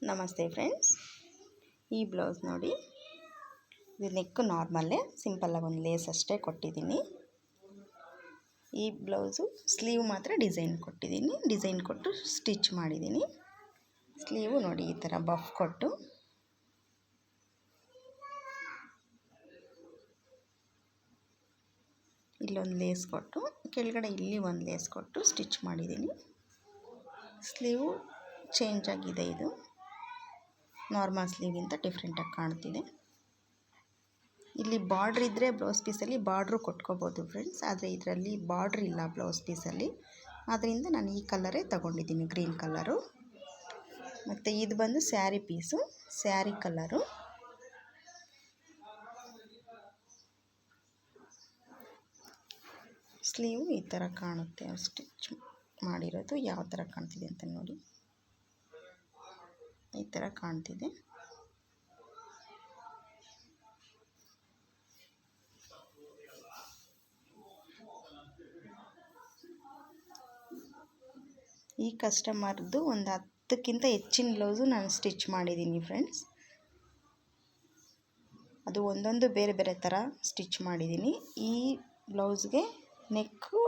ನಮಸ್ತೆ ಫ್ರೆಂಡ್ಸ್, ಈ ಬ್ಲೌಸ್ ನೋಡಿ, ಇದು ನೆಕ್ ನಾರ್ಮಲ್ಲೇ ಸಿಂಪಲ್ಲಾಗಿ ಒಂದು ಲೇಸ್ ಅಷ್ಟೇ ಕೊಟ್ಟಿದ್ದೀನಿ. ಈ ಬ್ಲೌಸು ಸ್ಲೀವ್ ಮಾತ್ರ ಡಿಸೈನ್ ಕೊಟ್ಟಿದ್ದೀನಿ, ಡಿಸೈನ್ ಕೊಟ್ಟು ಸ್ಟಿಚ್ ಮಾಡಿದ್ದೀನಿ. ಸ್ಲೀವು ನೋಡಿ ಈ ಥರ ಬಫ್ ಕೊಟ್ಟು ಇಲ್ಲೊಂದು ಲೇಸ್ ಕೊಟ್ಟು ಕೆಳಗಡೆ ಇಲ್ಲಿ ಒಂದು ಲೇಸ್ ಕೊಟ್ಟು ಸ್ಟಿಚ್ ಮಾಡಿದ್ದೀನಿ. ಸ್ಲೀವು ಚೇಂಜ್ ಆಗಿದೆ, ಇದು ನಾರ್ಮಲ್ ಸ್ಲೀವ್ಗಿಂತ ಡಿಫ್ರೆಂಟಾಗಿ ಕಾಣ್ತಿದೆ. ಇಲ್ಲಿ ಬಾರ್ಡ್ರ್ ಇದ್ದರೆ ಬ್ಲೌಸ್ ಪೀಸಲ್ಲಿ ಬಾರ್ಡ್ರು ಕೊಟ್ಕೋಬೋದು ಫ್ರೆಂಡ್ಸ್, ಆದರೆ ಇದರಲ್ಲಿ ಬಾರ್ಡ್ರ್ ಇಲ್ಲ ಬ್ಲೌಸ್ ಪೀಸಲ್ಲಿ. ಆದ್ದರಿಂದ ನಾನು ಈ ಕಲರೇ ತಗೊಂಡಿದ್ದೀನಿ, ಗ್ರೀನ್ ಕಲರು. ಮತ್ತು ಇದು ಬಂದು sari piece, sari colour. Sleeve ಈ ಥರ ಕಾಣುತ್ತೆ, ಸ್ಟಿಚ್ ಮಾಡಿರೋದು ಯಾವ ಥರ ಕಾಣ್ತಿದೆ ಅಂತ ನೋಡಿ. ಈ ಥರ ಕಾಣ್ತಿದೆ. ಈ ಕಸ್ಟಮರ್ದು ಒಂದು 10ಕ್ಕಿಂತ ಹೆಚ್ಚಿನ ಬ್ಲೌಸು ನಾನು ಸ್ಟಿಚ್ ಮಾಡಿದ್ದೀನಿ ಫ್ರೆಂಡ್ಸ್. ಅದು ಒಂದೊಂದು ಬೇರೆ ಬೇರೆ ಥರ ಸ್ಟಿಚ್ ಮಾಡಿದ್ದೀನಿ. ಈ ಬ್ಲೌಸ್ಗೆ ನೆಕ್ಕು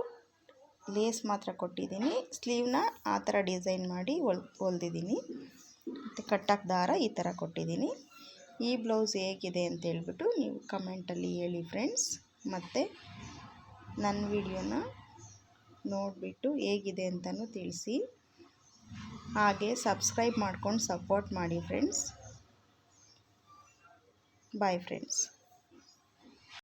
ಲೇಸ್ ಮಾತ್ರ ಕೊಟ್ಟಿದ್ದೀನಿ, ಸ್ಲೀವ್ನ ಆ ಥರ ಡಿಸೈನ್ ಮಾಡಿ ಹೊಲ್ದಿದ್ದೀನಿ. ಮತ್ತು ಕಟ್ಟಕ್ಕೆ ದಾರ ಈ ಥರ ಕೊಟ್ಟಿದ್ದೀನಿ. ಈ ಬ್ಲೌಸ್ ಹೇಗಿದೆ ಅಂತ ಹೇಳ್ಬಿಟ್ಟು ನೀವು ಕಮೆಂಟಲ್ಲಿ ಹೇಳಿ ಫ್ರೆಂಡ್ಸ್. ಮತ್ತು ನನ್ನ ವಿಡಿಯೋನ ನೋಡಿಬಿಟ್ಟು ಹೇಗಿದೆ ಅಂತಲೂ ತಿಳಿಸಿ. ಹಾಗೆ ಸಬ್ಸ್ಕ್ರೈಬ್ ಮಾಡ್ಕೊಂಡು ಸಪೋರ್ಟ್ ಮಾಡಿ ಫ್ರೆಂಡ್ಸ್. Bye friends.